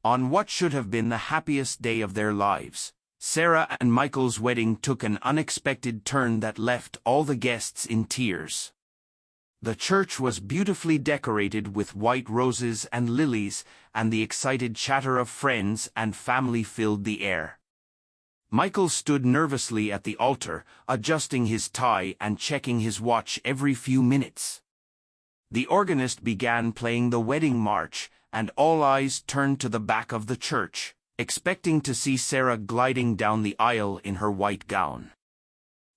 On what should have been the happiest day of their lives, Sarah and Michael's wedding took an unexpected turn that left all the guests in tears. The church was beautifully decorated with white roses and lilies, and the excited chatter of friends and family filled the air. Michael stood nervously at the altar, adjusting his tie and checking his watch every few minutes. The organist began playing the wedding march, and all eyes turned to the back of the church, expecting to see Sarah gliding down the aisle in her white gown.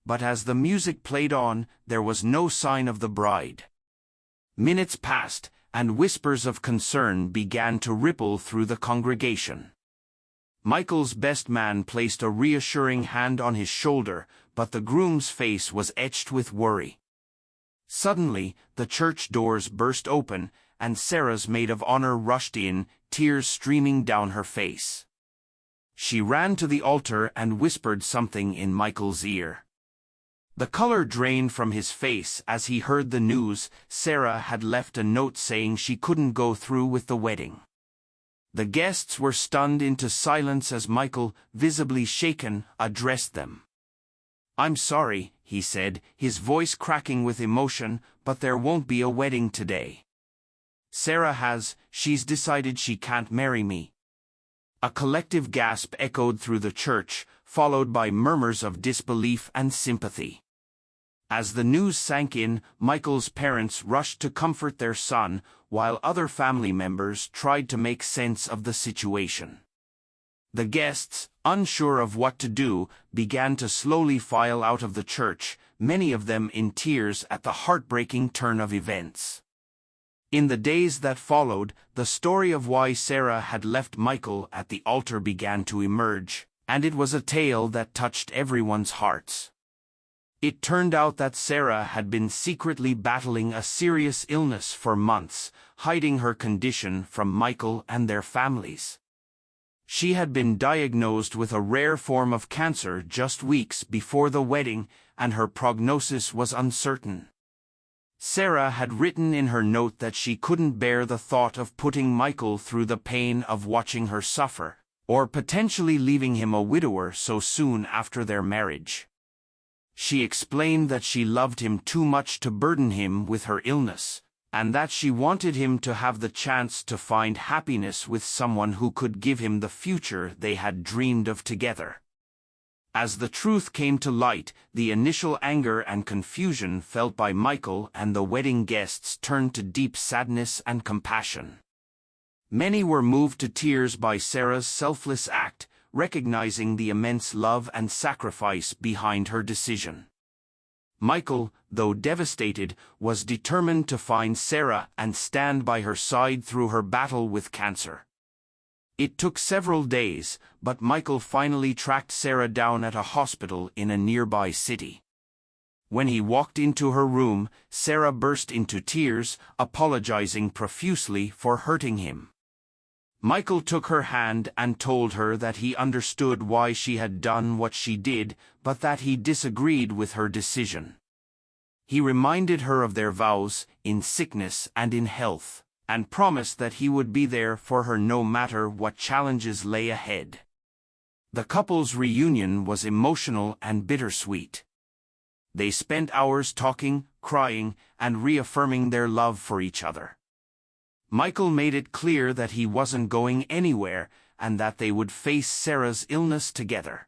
But as the music played on, there was no sign of the bride. Minutes passed, and whispers of concern began to ripple through the congregation. Michael's best man placed a reassuring hand on his shoulder, but the groom's face was etched with worry. Suddenly, the church doors burst open, and Sarah's maid of honor rushed in, tears streaming down her face. She ran to the altar and whispered something in Michael's ear. The color drained from his face as he heard the news. Sarah had left a note saying she couldn't go through with the wedding. The guests were stunned into silence as Michael, visibly shaken, addressed them. "I'm sorry," he said, his voice cracking with emotion, "but there won't be a wedding today. She's decided she can't marry me." A collective gasp echoed through the church, followed by murmurs of disbelief and sympathy. As the news sank in, Michael's parents rushed to comfort their son, while other family members tried to make sense of the situation. The guests, unsure of what to do, began to slowly file out of the church, many of them in tears at the heartbreaking turn of events. In the days that followed, the story of why Sarah had left Michael at the altar began to emerge, and it was a tale that touched everyone's hearts. It turned out that Sarah had been secretly battling a serious illness for months, hiding her condition from Michael and their families. She had been diagnosed with a rare form of cancer just weeks before the wedding, and her prognosis was uncertain. Sarah had written in her note that she couldn't bear the thought of putting Michael through the pain of watching her suffer, or potentially leaving him a widower so soon after their marriage. She explained that she loved him too much to burden him with her illness, and that she wanted him to have the chance to find happiness with someone who could give him the future they had dreamed of together. As the truth came to light, the initial anger and confusion felt by Michael and the wedding guests turned to deep sadness and compassion. Many were moved to tears by Sarah's selfless act, recognizing the immense love and sacrifice behind her decision. Michael, though devastated, was determined to find Sarah and stand by her side through her battle with cancer. It took several days, but Michael finally tracked Sarah down at a hospital in a nearby city. When he walked into her room, Sarah burst into tears, apologizing profusely for hurting him. Michael took her hand and told her that he understood why she had done what she did, but that he disagreed with her decision. He reminded her of their vows, in sickness and in health, and promised that he would be there for her no matter what challenges lay ahead. The couple's reunion was emotional and bittersweet. They spent hours talking, crying, and reaffirming their love for each other. Michael made it clear that he wasn't going anywhere, and that they would face Sarah's illness together.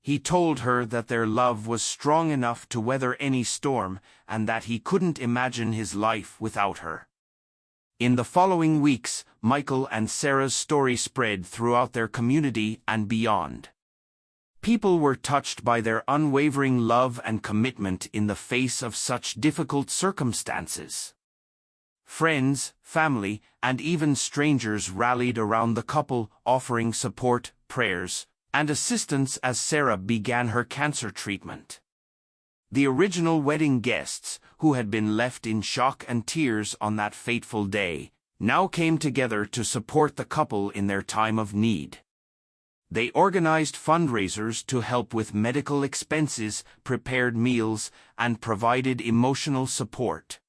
He told her that their love was strong enough to weather any storm, and that he couldn't imagine his life without her. In the following weeks, Michael and Sarah's story spread throughout their community and beyond. People were touched by their unwavering love and commitment in the face of such difficult circumstances. Friends, family, and even strangers rallied around the couple, offering support, prayers, and assistance as Sarah began her cancer treatment. The original wedding guests, who had been left in shock and tears on that fateful day, now came together to support the couple in their time of need. They organized fundraisers to help with medical expenses, prepared meals, and provided emotional support.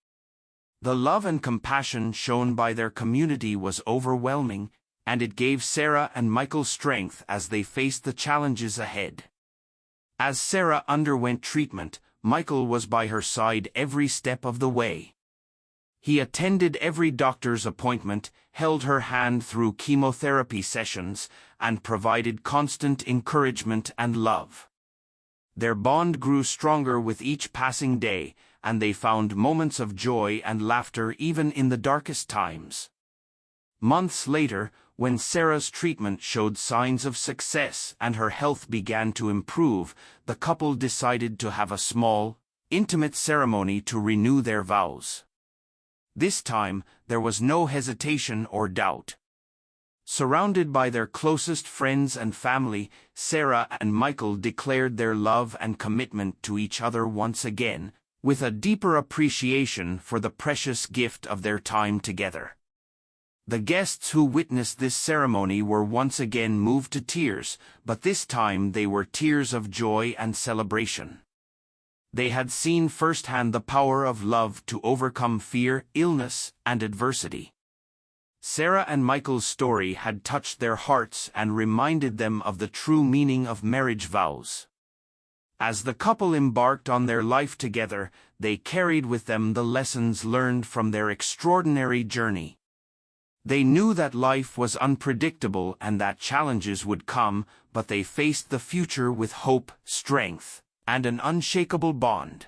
The love and compassion shown by their community was overwhelming, and it gave Sarah and Michael strength as they faced the challenges ahead. As Sarah underwent treatment, Michael was by her side every step of the way. He attended every doctor's appointment, held her hand through chemotherapy sessions, and provided constant encouragement and love. Their bond grew stronger with each passing day, and they found moments of joy and laughter even in the darkest times. Months later, when Sarah's treatment showed signs of success and her health began to improve, the couple decided to have a small, intimate ceremony to renew their vows. This time, there was no hesitation or doubt. Surrounded by their closest friends and family, Sarah and Michael declared their love and commitment to each other once again, with a deeper appreciation for the precious gift of their time together. The guests who witnessed this ceremony were once again moved to tears, but this time they were tears of joy and celebration. They had seen firsthand the power of love to overcome fear, illness, and adversity. Sarah and Michael's story had touched their hearts and reminded them of the true meaning of marriage vows. As the couple embarked on their life together, they carried with them the lessons learned from their extraordinary journey. They knew that life was unpredictable and that challenges would come, but they faced the future with hope, strength, and an unshakable bond.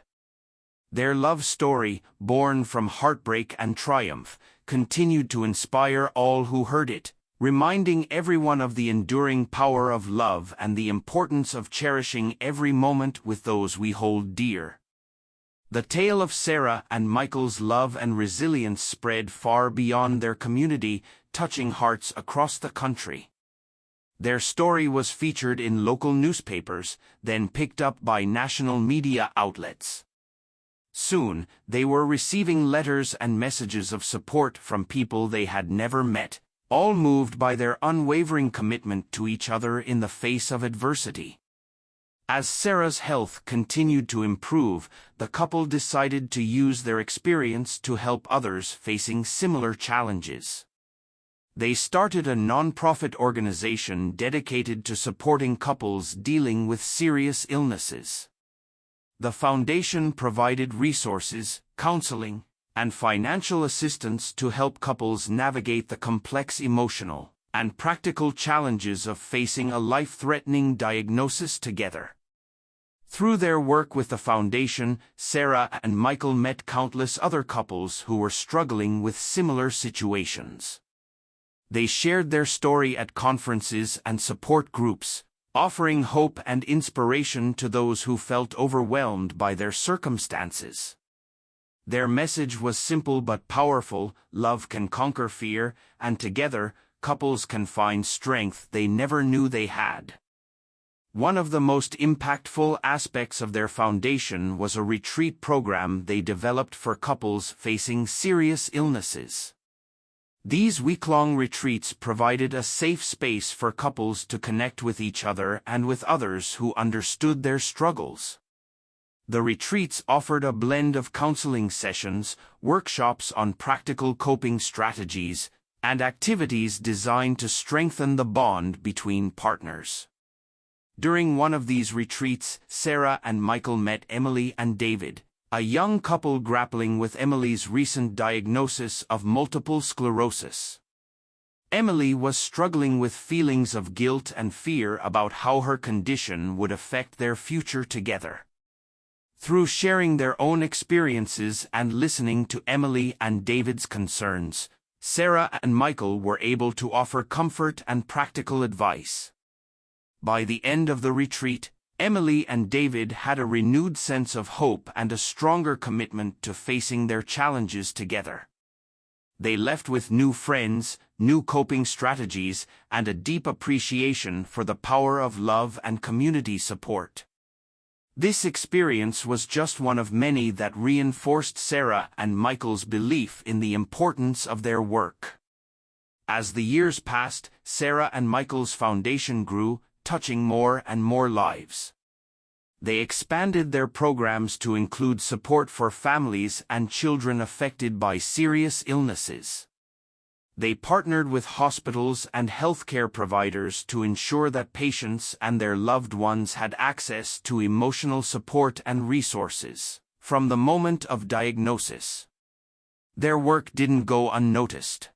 Their love story, born from heartbreak and triumph, continued to inspire all who heard it, reminding everyone of the enduring power of love and the importance of cherishing every moment with those we hold dear. The tale of Sarah and Michael's love and resilience spread far beyond their community, touching hearts across the country. Their story was featured in local newspapers, then picked up by national media outlets. Soon, they were receiving letters and messages of support from people they had never met, all moved by their unwavering commitment to each other in the face of adversity. As Sarah's health continued to improve, the couple decided to use their experience to help others facing similar challenges. They started a non-profit organization dedicated to supporting couples dealing with serious illnesses. The foundation provided resources, counseling, and financial assistance to help couples navigate the complex emotional and practical challenges of facing a life-threatening diagnosis together. Through their work with the foundation, Sarah and Michael met countless other couples who were struggling with similar situations. They shared their story at conferences and support groups, offering hope and inspiration to those who felt overwhelmed by their circumstances. Their message was simple but powerful: love can conquer fear, and together, couples can find strength they never knew they had. One of the most impactful aspects of their foundation was a retreat program they developed for couples facing serious illnesses. These week-long retreats provided a safe space for couples to connect with each other and with others who understood their struggles. The retreats offered a blend of counseling sessions, workshops on practical coping strategies, and activities designed to strengthen the bond between partners. During one of these retreats, Sarah and Michael met Emily and David, a young couple grappling with Emily's recent diagnosis of multiple sclerosis. Emily was struggling with feelings of guilt and fear about how her condition would affect their future together. Through sharing their own experiences and listening to Emily and David's concerns, Sarah and Michael were able to offer comfort and practical advice. By the end of the retreat, Emily and David had a renewed sense of hope and a stronger commitment to facing their challenges together. They left with new friends, new coping strategies, and a deep appreciation for the power of love and community support. This experience was just one of many that reinforced Sarah and Michael's belief in the importance of their work. As the years passed, Sarah and Michael's foundation grew, touching more and more lives. They expanded their programs to include support for families and children affected by serious illnesses. They partnered with hospitals and healthcare providers to ensure that patients and their loved ones had access to emotional support and resources from the moment of diagnosis. Their work didn't go unnoticed.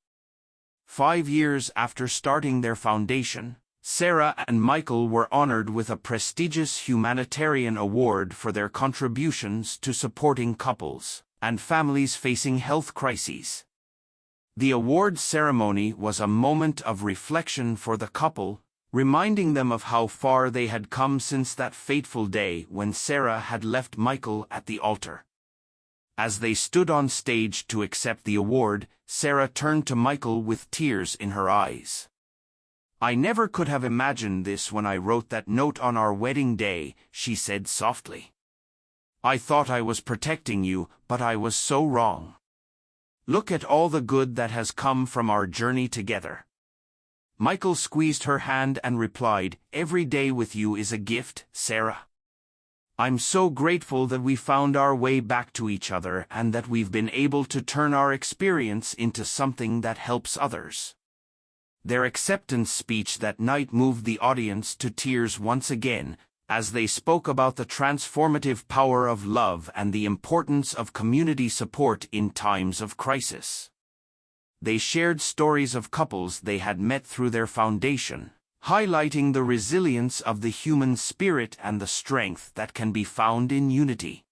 5 years after starting their foundation, Sarah and Michael were honored with a prestigious humanitarian award for their contributions to supporting couples and families facing health crises. The award ceremony was a moment of reflection for the couple, reminding them of how far they had come since that fateful day when Sarah had left Michael at the altar. As they stood on stage to accept the award, Sarah turned to Michael with tears in her eyes. "I never could have imagined this when I wrote that note on our wedding day," she said softly. "I thought I was protecting you, but I was so wrong. Look at all the good that has come from our journey together." Michael squeezed her hand and replied, "Every day with you is a gift, Sarah. I'm so grateful that we found our way back to each other and that we've been able to turn our experience into something that helps others." Their acceptance speech that night moved the audience to tears once again, as they spoke about the transformative power of love and the importance of community support in times of crisis. They shared stories of couples they had met through their foundation, highlighting the resilience of the human spirit and the strength that can be found in unity.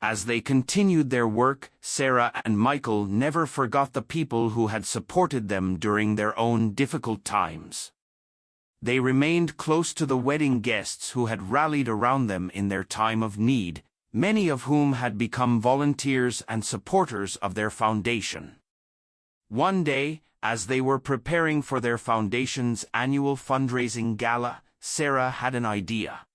As they continued their work, Sarah and Michael never forgot the people who had supported them during their own difficult times. They remained close to the wedding guests who had rallied around them in their time of need, many of whom had become volunteers and supporters of their foundation. One day, as they were preparing for their foundation's annual fundraising gala, Sarah had an idea.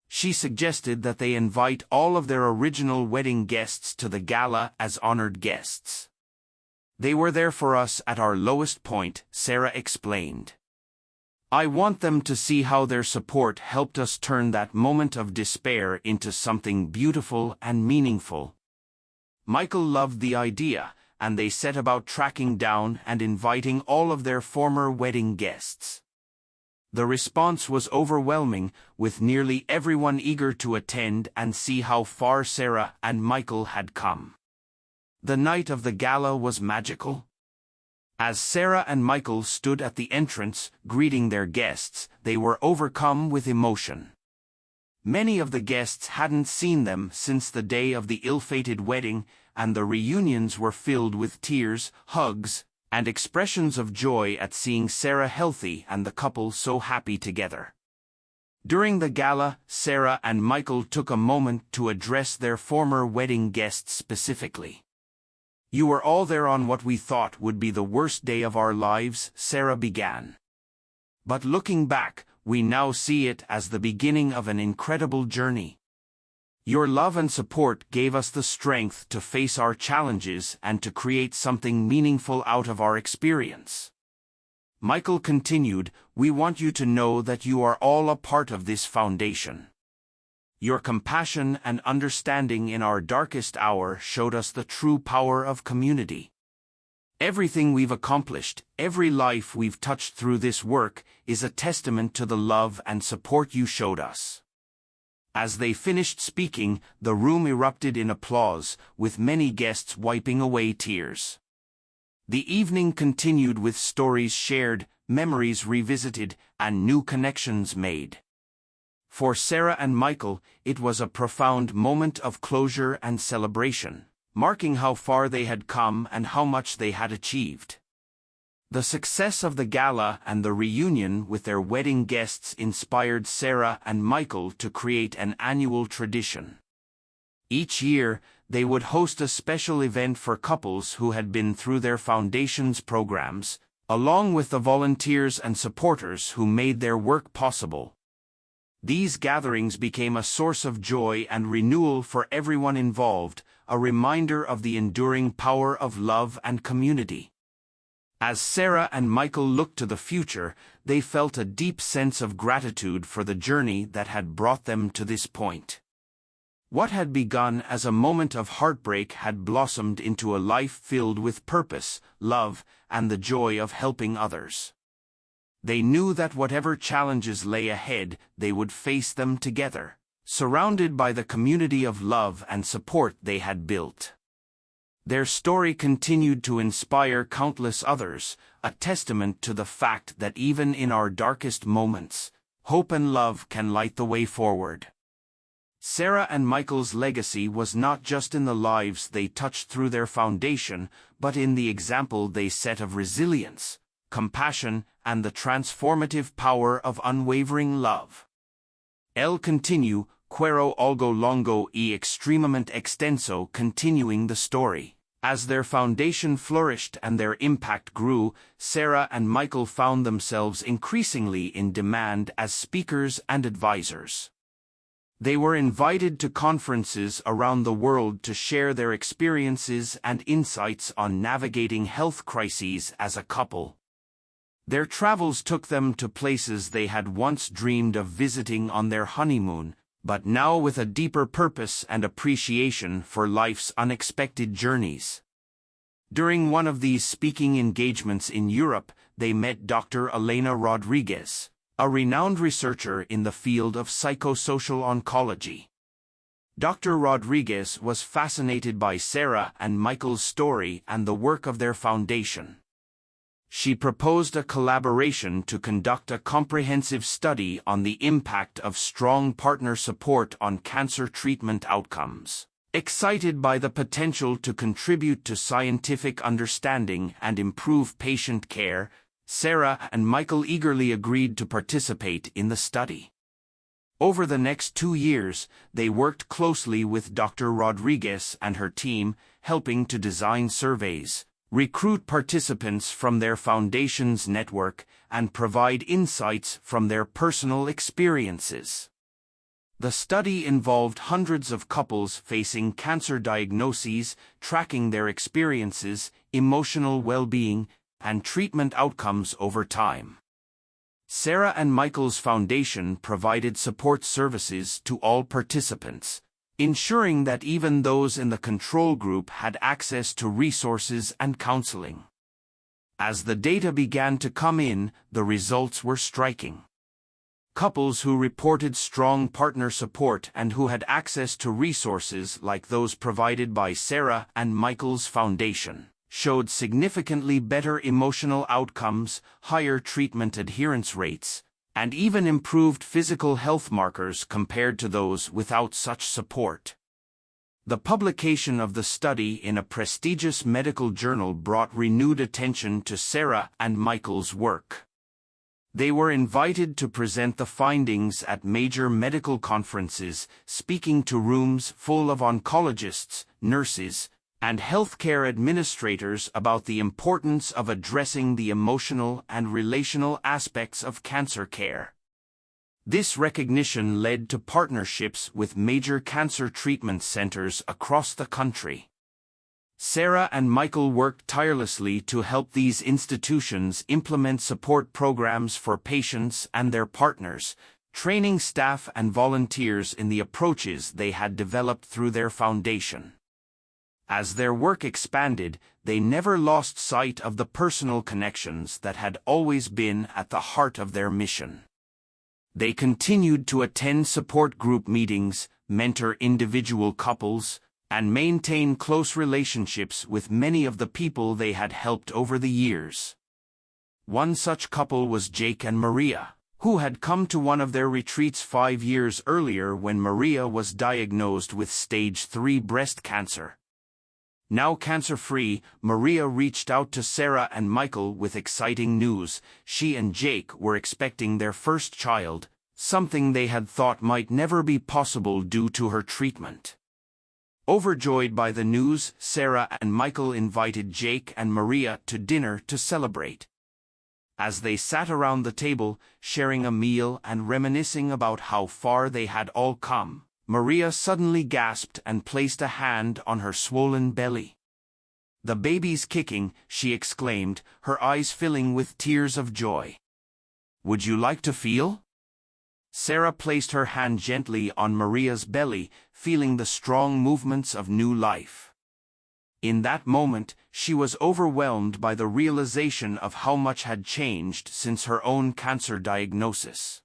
She suggested that they invite all of their original wedding guests to the gala as honored guests. "They were there for us at our lowest point," Sarah explained. "I want them to see how their support helped us turn that moment of despair into something beautiful and meaningful." Michael loved the idea, and they set about tracking down and inviting all of their former wedding guests. The response was overwhelming, with nearly everyone eager to attend and see how far Sarah and Michael had come. The night of the gala was magical. As Sarah and Michael stood at the entrance, greeting their guests, they were overcome with emotion. Many of the guests hadn't seen them since the day of the ill-fated wedding, and the reunions were filled with tears, hugs, and expressions of joy at seeing Sarah healthy and the couple so happy together. During the gala, Sarah and Michael took a moment to address their former wedding guests specifically. "You were all there on what we thought would be the worst day of our lives," Sarah began. "But looking back, we now see it as the beginning of an incredible journey. Your love and support gave us the strength to face our challenges and to create something meaningful out of our experience." Michael continued, "We want you to know that you are all a part of this foundation. Your compassion and understanding in our darkest hour showed us the true power of community. Everything we've accomplished, every life we've touched through this work, is a testament to the love and support you showed us." As they finished speaking, the room erupted in applause, with many guests wiping away tears. The evening continued with stories shared, memories revisited, and new connections made. For Sarah and Michael, it was a profound moment of closure and celebration, marking how far they had come and how much they had achieved. The success of the gala and the reunion with their wedding guests inspired Sarah and Michael to create an annual tradition. Each year, they would host a special event for couples who had been through their foundation's programs, along with the volunteers and supporters who made their work possible. These gatherings became a source of joy and renewal for everyone involved, a reminder of the enduring power of love and community. As Sarah and Michael looked to the future, they felt a deep sense of gratitude for the journey that had brought them to this point. What had begun as a moment of heartbreak had blossomed into a life filled with purpose, love, and the joy of helping others. They knew that whatever challenges lay ahead, they would face them together, surrounded by the community of love and support they had built. Their story continued to inspire countless others, a testament to the fact that even in our darkest moments, hope and love can light the way forward. Sarah and Michael's legacy was not just in the lives they touched through their foundation, but in the example they set of resilience, compassion, and the transformative power of unwavering love. El continue, quiero algo longo y extremamente extenso, continuing the story. As their foundation flourished and their impact grew, Sarah and Michael found themselves increasingly in demand as speakers and advisors. They were invited to conferences around the world to share their experiences and insights on navigating health crises as a couple. Their travels took them to places they had once dreamed of visiting on their honeymoon, but now with a deeper purpose and appreciation for life's unexpected journeys. During one of these speaking engagements in Europe, they met Dr. Elena Rodriguez, a renowned researcher in the field of psychosocial oncology. Dr. Rodriguez was fascinated by Sarah and Michael's story and the work of their foundation. She proposed a collaboration to conduct a comprehensive study on the impact of strong partner support on cancer treatment outcomes. Excited by the potential to contribute to scientific understanding and improve patient care, Sarah and Michael eagerly agreed to participate in the study. Over the next 2 years, they worked closely with Dr. Rodriguez and her team, helping to design surveys, recruit participants from their foundation's network, and provide insights from their personal experiences. The study involved hundreds of couples facing cancer diagnoses, tracking their experiences, emotional well-being, and treatment outcomes over time. Sarah and Michael's foundation provided support services to all participants, ensuring that even those in the control group had access to resources and counseling. As the data began to come in, the results were striking. Couples who reported strong partner support and who had access to resources like those provided by Sarah and Michael's foundation showed significantly better emotional outcomes, higher treatment adherence rates, and even improved physical health markers compared to those without such support. The publication of the study in a prestigious medical journal brought renewed attention to Sarah and Michael's work. They were invited to present the findings at major medical conferences, speaking to rooms full of oncologists, nurses, and healthcare administrators about the importance of addressing the emotional and relational aspects of cancer care. This recognition led to partnerships with major cancer treatment centers across the country. Sarah and Michael worked tirelessly to help these institutions implement support programs for patients and their partners, training staff and volunteers in the approaches they had developed through their foundation. As their work expanded, they never lost sight of the personal connections that had always been at the heart of their mission. They continued to attend support group meetings, mentor individual couples, and maintain close relationships with many of the people they had helped over the years. One such couple was Jake and Maria, who had come to one of their retreats 5 years earlier when Maria was diagnosed with stage 3 breast cancer. Now cancer-free, Maria reached out to Sarah and Michael with exciting news. She and Jake were expecting their first child, something they had thought might never be possible due to her treatment. Overjoyed by the news, Sarah and Michael invited Jake and Maria to dinner to celebrate. As they sat around the table, sharing a meal and reminiscing about how far they had all come, Maria suddenly gasped and placed a hand on her swollen belly. "The baby's kicking," she exclaimed, her eyes filling with tears of joy. "Would you like to feel?" Sarah placed her hand gently on Maria's belly, feeling the strong movements of new life. In that moment, she was overwhelmed by the realization of how much had changed since her own cancer diagnosis.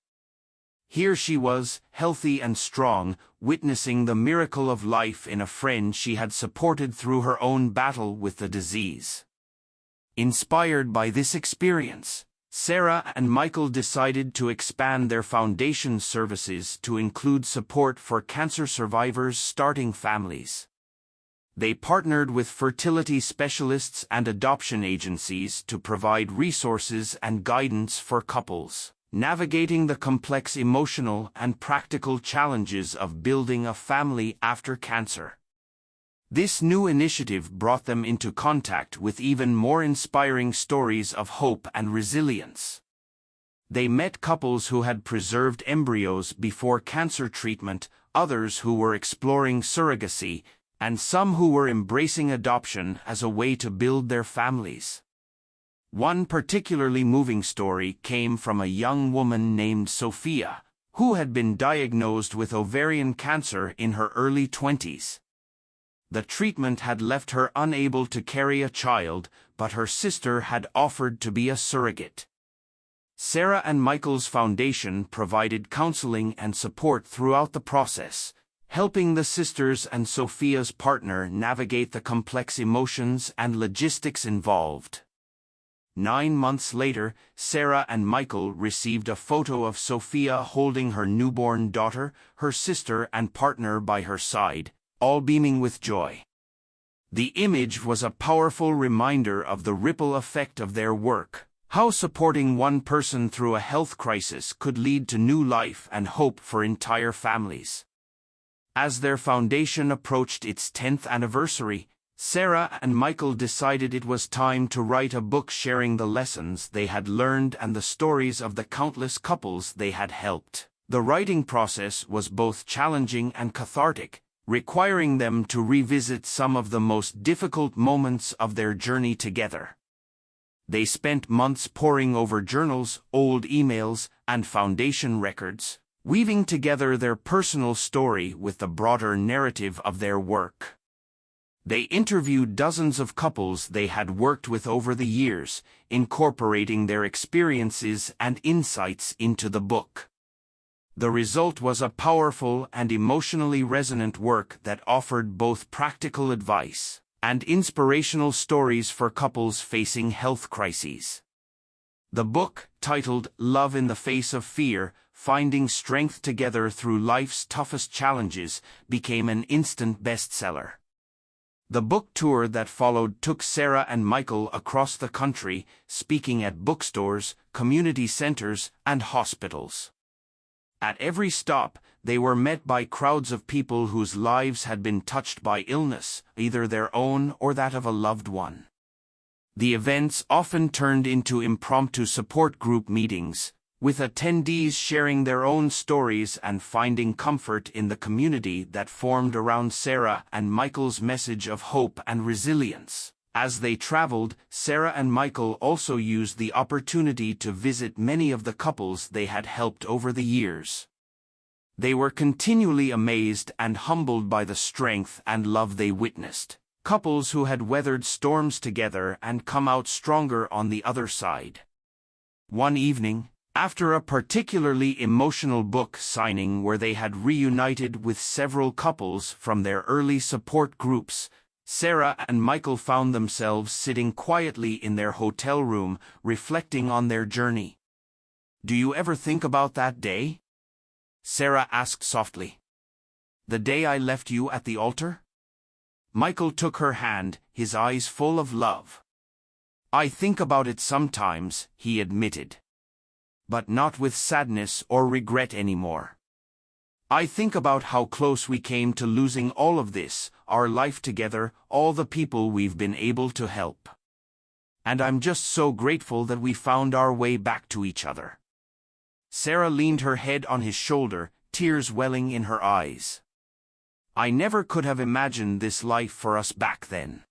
Here she was, healthy and strong, witnessing the miracle of life in a friend she had supported through her own battle with the disease. Inspired by this experience, Sarah and Michael decided to expand their foundation services to include support for cancer survivors starting families. They partnered with fertility specialists and adoption agencies to provide resources and guidance for couples navigating the complex emotional and practical challenges of building a family after cancer. This new initiative brought them into contact with even more inspiring stories of hope and resilience. They met couples who had preserved embryos before cancer treatment, others who were exploring surrogacy, and some who were embracing adoption as a way to build their families. One particularly moving story came from a young woman named Sophia, who had been diagnosed with ovarian cancer in her early 20s. The treatment had left her unable to carry a child, but her sister had offered to be a surrogate. Sarah and Michael's foundation provided counseling and support throughout the process, helping the sisters and Sophia's partner navigate the complex emotions and logistics involved. 9 months later, Sarah and Michael received a photo of Sophia holding her newborn daughter, her sister and partner by her side, all beaming with joy. The image was a powerful reminder of the ripple effect of their work, how supporting one person through a health crisis could lead to new life and hope for entire families. As their foundation approached its 10th anniversary, Sarah and Michael decided it was time to write a book sharing the lessons they had learned and the stories of the countless couples they had helped. The writing process was both challenging and cathartic, requiring them to revisit some of the most difficult moments of their journey together. They spent months poring over journals, old emails, and foundation records, weaving together their personal story with the broader narrative of their work. They interviewed dozens of couples they had worked with over the years, incorporating their experiences and insights into the book. The result was a powerful and emotionally resonant work that offered both practical advice and inspirational stories for couples facing health crises. The book, titled Love in the Face of Fear: Finding Strength Together Through Life's Toughest Challenges, became an instant bestseller. The book tour that followed took Sarah and Michael across the country, speaking at bookstores, community centers, and hospitals. At every stop, they were met by crowds of people whose lives had been touched by illness, either their own or that of a loved one. The events often turned into impromptu support group meetings, with attendees sharing their own stories and finding comfort in the community that formed around Sarah and Michael's message of hope and resilience. As they traveled, Sarah and Michael also used the opportunity to visit many of the couples they had helped over the years. They were continually amazed and humbled by the strength and love they witnessed. Couples who had weathered storms together and come out stronger on the other side. One evening, after a particularly emotional book signing where they had reunited with several couples from their early support groups, Sarah and Michael found themselves sitting quietly in their hotel room, reflecting on their journey. "Do you ever think about that day?" Sarah asked softly. "The day I left you at the altar?" Michael took her hand, his eyes full of love. "I think about it sometimes," he admitted. "But not with sadness or regret anymore. I think about how close we came to losing all of this, our life together, all the people we've been able to help. And I'm just so grateful that we found our way back to each other." Sarah leaned her head on his shoulder, tears welling in her eyes. "I never could have imagined this life for us back then.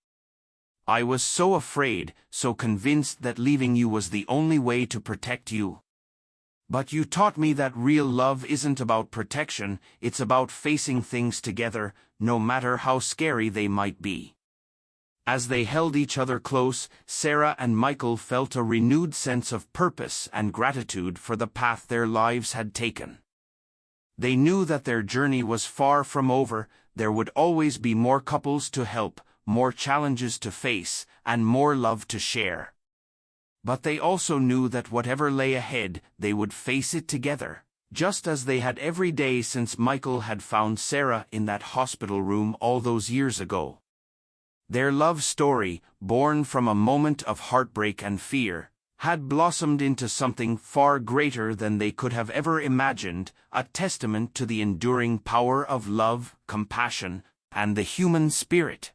I was so afraid, so convinced that leaving you was the only way to protect you. But you taught me that real love isn't about protection, it's about facing things together, no matter how scary they might be. As they held each other close, Sarah and Michael felt a renewed sense of purpose and gratitude for the path their lives had taken. They knew that their journey was far from over, there would always be more couples to help, more challenges to face, and more love to share. But they also knew that whatever lay ahead, they would face it together, just as they had every day since Michael had found Sarah in that hospital room all those years ago. Their love story, born from a moment of heartbreak and fear, had blossomed into something far greater than they could have ever imagined, a testament to the enduring power of love, compassion, and the human spirit.